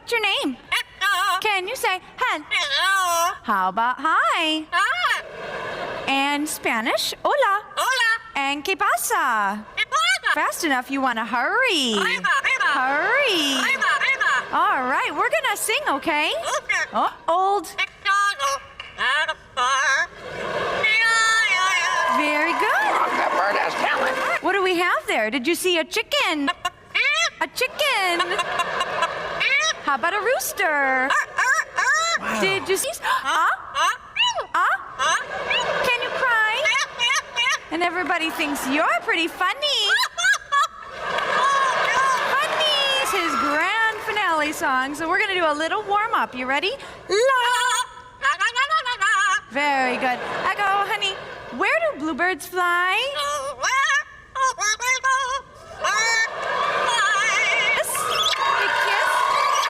What's your name? Can you say hello? How about hi? And Spanish, hola. And ¿qué pasa? Fast enough, you want to hurry. Hurry. All right, we're going to sing, okay? Oh, old. Very good. That bird has talent. What do we have there? Did you see a chicken? A chicken. How about a rooster? Did you see? Can you cry? And everybody thinks you're pretty funny. Funny is his grand finale song. So we're going to do a little warm up. You ready? La. Very good. Echo, honey, where do bluebirds fly?